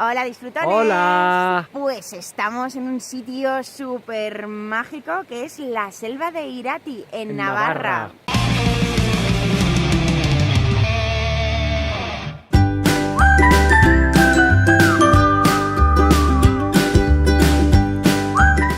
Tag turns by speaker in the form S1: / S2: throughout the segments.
S1: Hola, disfrutones.
S2: Hola.
S1: Pues estamos en un sitio súper mágico que es la selva de Irati, en Navarra.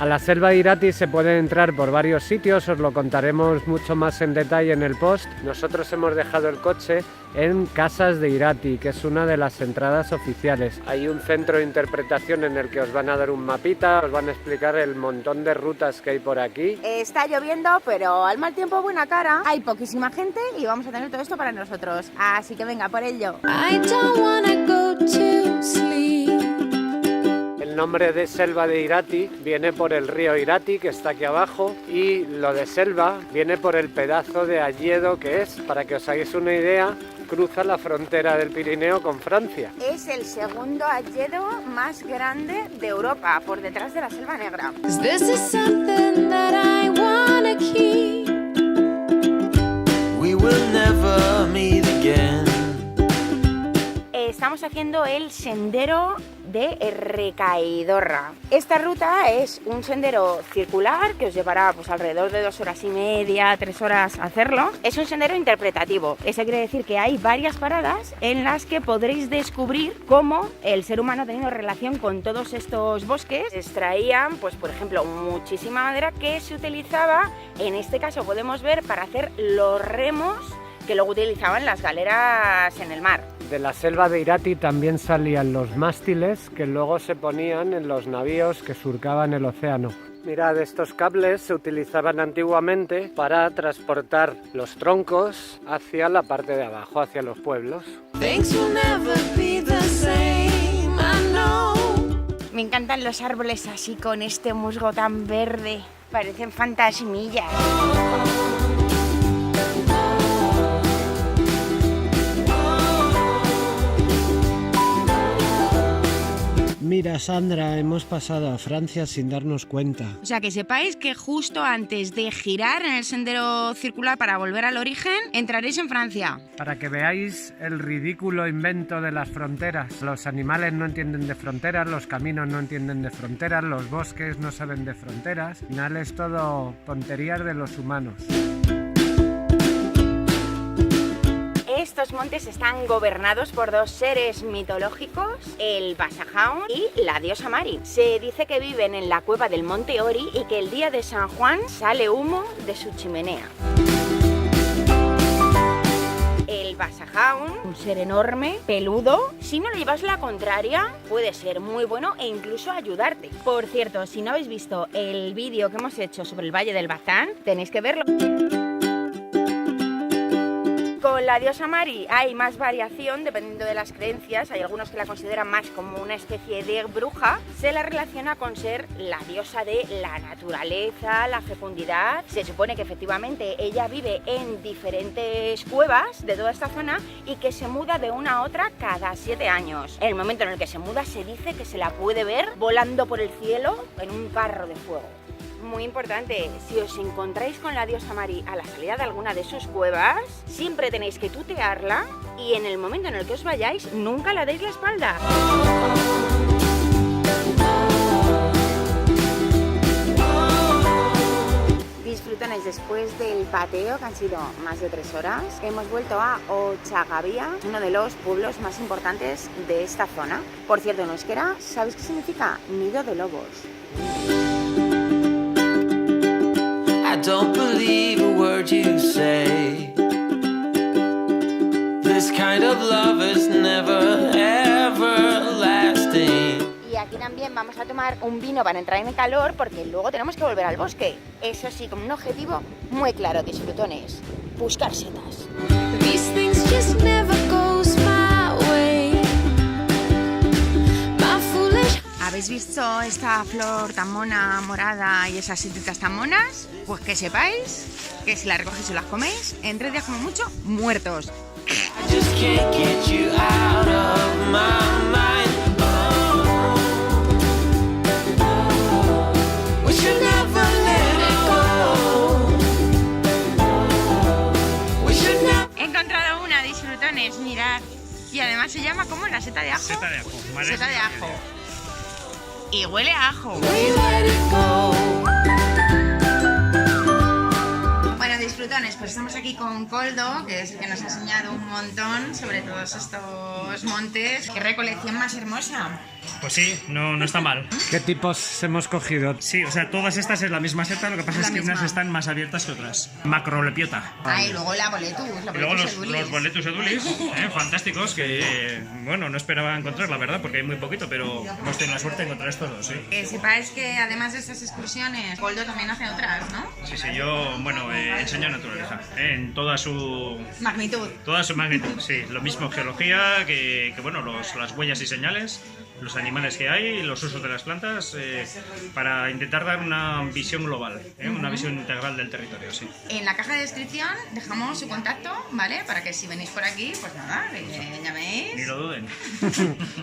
S2: A la selva de Irati se puede entrar por varios sitios, os lo contaremos mucho más en detalle en el post. Nosotros hemos dejado el coche en Casas de Irati, que es una de las entradas oficiales. Hay un centro de interpretación en el que os van a dar un mapita, os van a explicar el montón de rutas que hay por aquí.
S1: Está lloviendo, pero al mal tiempo buena cara. Hay poquísima gente y vamos a tener todo esto para nosotros. Así que venga, por ello.
S3: I don't wanna go to sleep.
S2: El nombre de selva de Irati viene por el río Irati, que está aquí abajo, y lo de selva viene por el pedazo de hayedo que es. Para que os hagáis una idea, cruza la frontera del Pirineo con Francia.
S1: Es el segundo hayedo más grande de Europa, por detrás de la Selva Negra.
S3: 'Cause this is something that I wanna keep.
S4: We will never meet again.
S1: Estamos haciendo el sendero de Recaidorra. Esta ruta es un sendero circular que os llevará pues alrededor de 2 horas y media, 3 horas hacerlo. Es un sendero interpretativo. Eso quiere decir que hay varias paradas en las que podréis descubrir cómo el ser humano ha tenido relación con todos estos bosques. Extraían, pues por ejemplo, muchísima madera que se utilizaba, en este caso podemos ver, para hacer los remos que luego utilizaban las galeras en el mar.
S2: De la selva de Irati también salían los mástiles que luego se ponían en los navíos que surcaban el océano. Mirad, estos cables se utilizaban antiguamente para transportar los troncos hacia la parte de abajo, hacia los pueblos.
S3: Things will never be the same, I know.
S1: Me encantan los árboles así con este musgo tan verde, parecen fantasmillas.
S2: Mira, Sandra, hemos pasado a Francia sin darnos cuenta.
S1: O sea, que sepáis que justo antes de girar en el sendero circular para volver al origen, entraréis en Francia.
S2: Para que veáis el ridículo invento de las fronteras. Los animales no entienden de fronteras, los caminos no entienden de fronteras, los bosques no saben de fronteras. Al final es todo tonterías de los humanos.
S1: Estos montes están gobernados por 2 seres mitológicos, el Basajaun y la diosa Mari. Se dice que viven en la cueva del monte Ori y que el día de San Juan sale humo de su chimenea. El Basajaun, un ser enorme, peludo, si no le llevas la contraria, puede ser muy bueno e incluso ayudarte. Por cierto, si no habéis visto el vídeo que hemos hecho sobre el Valle del Bazán, tenéis que verlo. Con la diosa Mari hay más variación dependiendo de las creencias. Hay algunos que la consideran más como una especie de bruja. Se la relaciona con ser la diosa de la naturaleza, la fecundidad. Se supone que efectivamente ella vive en diferentes cuevas de toda esta zona y que se muda de una a otra cada 7 años. En el momento en el que se muda se dice que se la puede ver volando por el cielo en un carro de fuego. Muy importante, si os encontráis con la diosa Mari a la salida de alguna de sus cuevas, siempre tenéis que tutearla y en el momento en el que os vayáis, nunca la deis la espalda. Disfrutones, después del pateo, que han sido más de 3 horas, hemos vuelto a Ochagavía, uno de los pueblos más importantes de esta zona. Por cierto, en euskera, ¿sabéis qué significa? Nido de lobos.
S4: I don't believe a word you say. This kind of love is never everlasting.
S1: Y aquí también vamos a tomar un vino para entrar en calor porque luego tenemos que volver al bosque. Eso sí, con un objetivo muy claro, disfrutones: buscar setas.
S3: These things just never goes my way. My foolish.
S1: ¿Habéis visto esta flor tan mona, morada, y esas setitas tan monas? Pues que sepáis que si las recogéis y las coméis, en 3 días como mucho, muertos.
S4: I just can't get you out of my mind. We should never let it go. We should never.
S1: He encontrado una, disfrutones, mirad. Y además se llama como la seta de ajo.
S5: Seta de ajo.
S1: Seta de ajo. Y huele a ajo.
S3: We let it go.
S1: Bueno, disfrutones, pues estamos aquí con Koldo, que es el que nos ha enseñado un montón sobre todos estos montes. ¡Qué recolección más hermosa!
S5: Pues sí, no está mal.
S2: ¿Qué tipos hemos cogido?
S5: Sí, o sea, todas estas es la misma seta, lo que pasa
S1: La
S5: es que
S1: misma.
S5: unas están más abiertas que otras. Macrolepiota.
S1: Ah, y luego la boletus,
S5: Y luego los boletus edulis, fantásticos, que bueno, no esperaba encontrar, la verdad, porque hay muy poquito, pero hemos tenido la suerte de encontrar estos dos, sí.
S1: Que sepáis que además de estas excursiones, Koldo también hace otras, ¿no?
S5: Sí, yo, bueno, enseño naturaleza, en toda su
S1: Magnitud.
S5: magnitud, sí. Lo mismo geología, que bueno, las huellas y señales, los animales que hay, los usos de las plantas, para intentar dar una visión global, una visión integral del territorio, sí.
S1: En la caja de descripción dejamos su contacto, ¿vale? Para que si venís por aquí, pues nada, que
S5: Ni
S1: llaméis
S5: lo duden.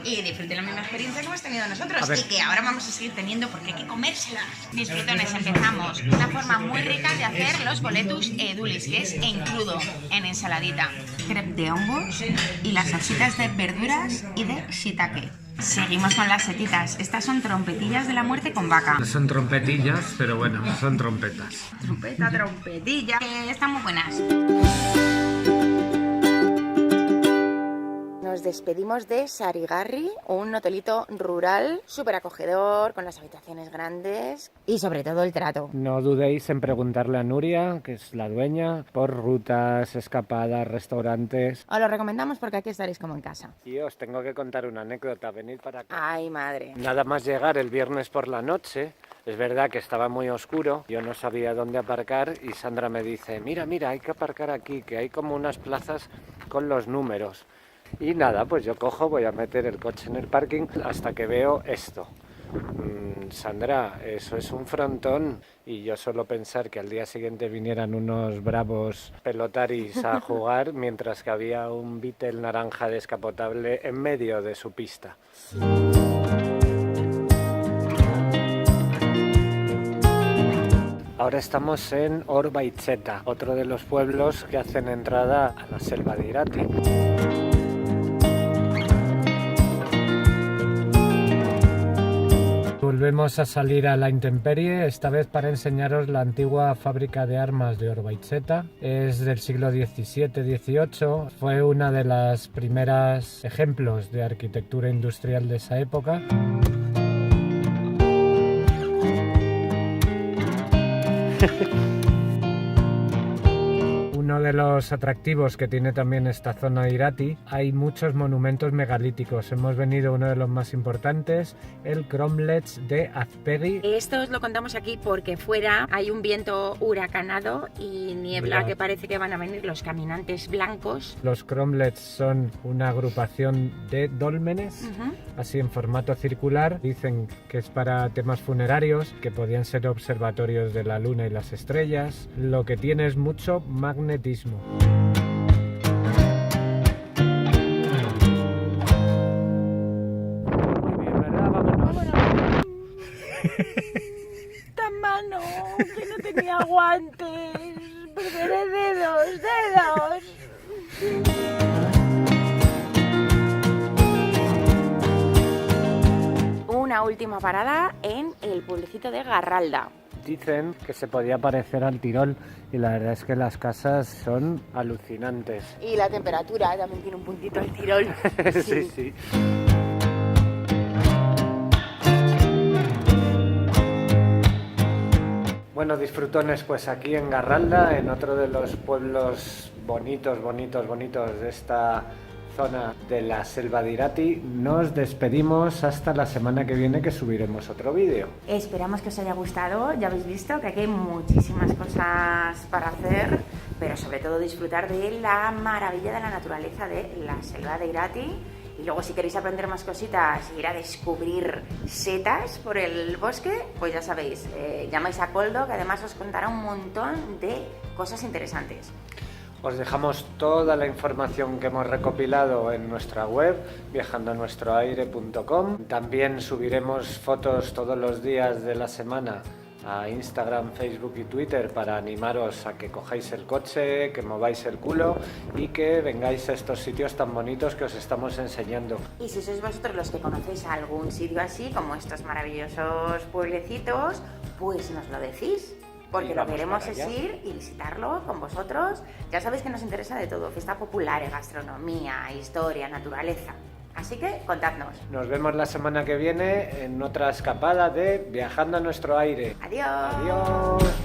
S1: y disfruten la misma experiencia que hemos tenido nosotros.
S2: A ver.
S1: Y que ahora vamos a seguir teniendo porque hay que comérselas. Disfrutones, empezamos. Una forma muy rica de hacer los boletus edulis, que es en crudo, en ensaladita. Crepe de hongos y las salsitas de verduras y de shiitake. Seguimos con las setitas. Estas son trompetillas de la muerte con vaca.
S2: Son trompetillas, pero bueno, son trompetas.
S1: Trompetilla, que están muy buenas. Nos despedimos de Sarigarri, un hotelito rural súper acogedor, con las habitaciones grandes y sobre todo el trato.
S2: No dudéis en preguntarle a Nuria, que es la dueña, por rutas, escapadas, restaurantes.
S1: Os lo recomendamos porque aquí estaréis como en casa.
S2: Y os tengo que contar una anécdota, venid para acá.
S1: Ay, madre.
S2: Nada más llegar el viernes por la noche, es verdad que estaba muy oscuro, yo no sabía dónde aparcar y Sandra me dice, mira, hay que aparcar aquí, que hay como unas plazas con los números. Y nada, pues yo cojo, voy a meter el coche en el parking hasta que veo esto. Sandra, eso es un frontón. Y yo suelo pensar que al día siguiente vinieran unos bravos pelotaris a jugar, mientras que había un Beetle naranja descapotable en medio de su pista. Ahora estamos en Orbaitzeta, otro de los pueblos que hacen entrada a la selva de Irati. Volvemos a salir a la intemperie, esta vez para enseñaros la antigua fábrica de armas de Orbaitzeta. Es del siglo XVII-XVIII, fue una de las primeras ejemplos de arquitectura industrial de esa época. Uno de los atractivos que tiene también esta zona de Irati, hay muchos monumentos megalíticos. Hemos venido a uno de los más importantes, el Cromlech de Azpegi.
S1: Esto os lo contamos aquí porque fuera hay un viento huracanado y niebla.
S2: Mira.
S1: Que parece que van a venir los caminantes blancos.
S2: Los Cromlech son una agrupación de dólmenes, así en formato circular. Dicen que es para temas funerarios, que podían ser observatorios de la luna y las estrellas. Lo que tiene es mucho magnetismo. Muy bien, ¿verdad? Vámonos.
S1: ¡Esta mano! ¡Que no tenía guantes! ¡Perderé dedos! Una última parada en el pueblecito de Garralda.
S2: Dicen que se podía parecer al Tirol y la verdad es que las casas son alucinantes.
S1: Y la temperatura también tiene un puntito al Tirol.
S2: Sí. Bueno, disfrutones, pues aquí en Garralda, en otro de los pueblos bonitos de esta zona de la selva de Irati, nos despedimos hasta la semana que viene, que subiremos otro vídeo.
S1: Esperamos que os haya gustado. Ya habéis visto que aquí hay muchísimas cosas para hacer, pero sobre todo disfrutar de la maravilla de la naturaleza de la selva de Irati. Y luego, si queréis aprender más cositas e ir a descubrir setas por el bosque, pues ya sabéis, llamáis a Koldo, que además os contará un montón de cosas interesantes.
S2: Os dejamos toda la información que hemos recopilado en nuestra web, viajandoanuestroaire.com. También subiremos fotos todos los días de la semana a Instagram, Facebook y Twitter para animaros a que cojáis el coche, que mováis el culo y que vengáis a estos sitios tan bonitos que os estamos enseñando.
S1: Y si sois vosotros los que conocéis algún sitio así, como estos maravillosos pueblecitos, pues nos lo decís. Porque lo que queremos es ir y visitarlo con vosotros. Ya sabéis que nos interesa de todo, fiesta popular, gastronomía, historia, naturaleza. Así que contadnos.
S2: Nos vemos la semana que viene en otra escapada de Viajando a nuestro aire.
S1: Adiós.
S2: Adiós.